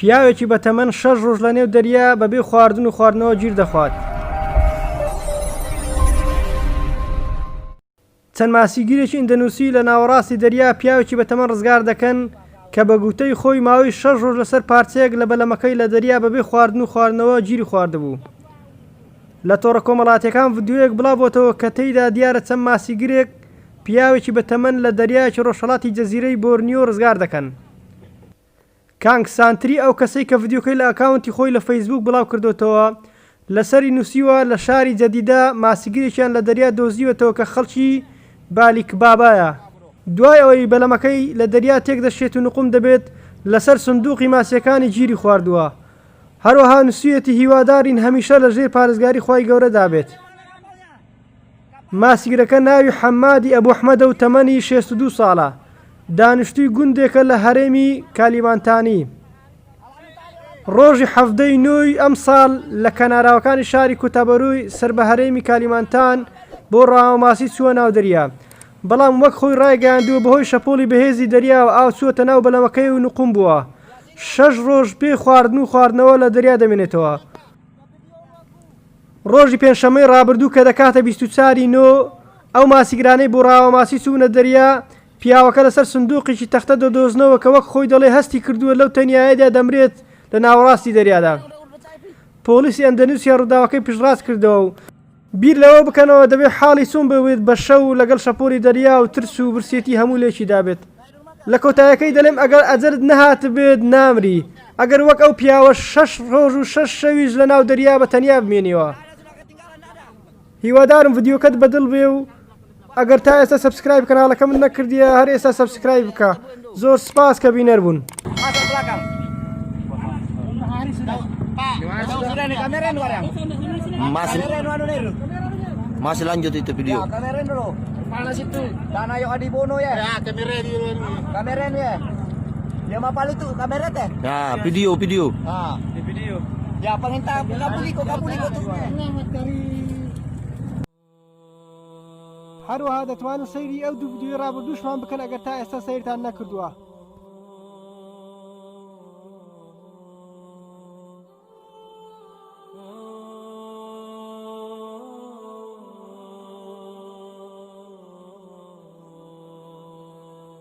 پیاوێکی بە تەمەن 6 ڕۆژ لە نێو دەریا بەبێ خواردن و خواردنەوە گیر دەخوات. چەند ماسیگیرێکی ئیندۆنیسی لە ناوەڕاستی دەریا پیاوێکی بە تەمەن ڕزگار دەکەن کە بە گوتەی خۆی ماوەی 6 ڕۆژ لەسەر پارچەیەک لە بەلەمەکەی لە دەریا بەبێ خواردن و خواردنەوە گیری خواردبوو. لە تۆڕە کۆمەڵاتیەکان ڤیدیۆیەک بڵاوبۆتەوە کە تێیدا دیارە چەند ماسیگرێک پیاوێکی بە تەمەن لە دەریایەکی ڕۆژهەڵاتی جەزیرەی بۆرنیۆ ڕزگار دەکەن. کانگ سانتری ئەو کەسەی کە ڤیدیۆکەی لە ئەکاونتی خۆی لە فەیسبوک بڵاو کردوتەوە لەسەری نووسیوە لە شاری جەدیدا ماسیگرێکیان لە دەریا دۆزیوەتەوە کە خەڵکی بالیکبابایە. دوای ئەوەی بەلەمەکەی لە دەریا تێک دەشێت و نقوم دەبێت لەسەر سندوقی ماسیەکانی گیری خواردووە. هەروەها نووسیەتی هیوادارین هەمیشە لە ژێر پارێزگاری خوای گەورە دابێت. ماسیگرەکە ناوی حەمادی ئەبوحمەدە و تەمەنی 62 ساڵە. دانیشتووی گوندێکە لە هەرێمی کالیمانتانی. ڕۆژی 7 نوێی ئەم ساڵ لە کەناراوەکانی شاری کوتابەرووی سەر بە هەرێمی کالیمانتان بۆ ڕاوەماسی چووە ناو دەریا. بەڵام وەک خۆی ڕایگەیاندووە بەهۆی شەپۆلی بەهێزی دەریا و ئاو چووەتە ناو بەلەمەکەی و نقوم بووە. 6 ڕۆژ پێ خواردن و خواردنەوە لە دەریا دەمێنێتەوە. ڕۆژی پێنجشەمەی ڕابردوو کە دەکاتە 24 نۆ ئەو ماسیگرانەی بۆ ڕاوەماسی چوونە دەریا پیاوەکە لەسەر سندوقێکی تەختە دەدۆزنەوە کە وەک خۆی دەڵێ هەستی کردووە لەو تەنیایەدا دەمرێت لە ناوەڕاستی دەریادا. پۆلیسی ئەندەنوسیا ڕووداوەکەی پشتڕاست کردەوە و بیر لەوە بکەنەوە دەبێت حاڵی چۆن ببێت بە شەو لەگەڵ شەپۆلی دەریا و ترس و برسێتی هەموو لێکی دابێت. لە کۆتایەکەی دەڵێم ئەگەر ئەجەرت نەهات بێت نامری ئەگەر وەک ئەو پیاوە 6 ڕۆژ و 6 شەویش لە ناو دەریا بە تەنیا بمێنیەوە. هیوادارم ڤیدیۆکەت بەدڵ بێ و ئەگەر تا ئێستا سەبسکرایب کەناڵەکە من نەکردیە هەر ئێستا سەبسکرایب بکە. زۆر سپاس کە بینەر بوون. Masih lanjut itu video. Kamerin dulu. Panas itu. Dan ayo Adi Bono ya. Ya, kamerin ya. Dia mapal itu kamera teh. Ya, video. Di video. Ya, penginta kapuliko tuh. هەروەها دەتوانن سەیری ئەو دوو ڤیدیۆ ڕابردووشمان بکەن ئەگەر تا ئێستا سەیرتان نەکردووە.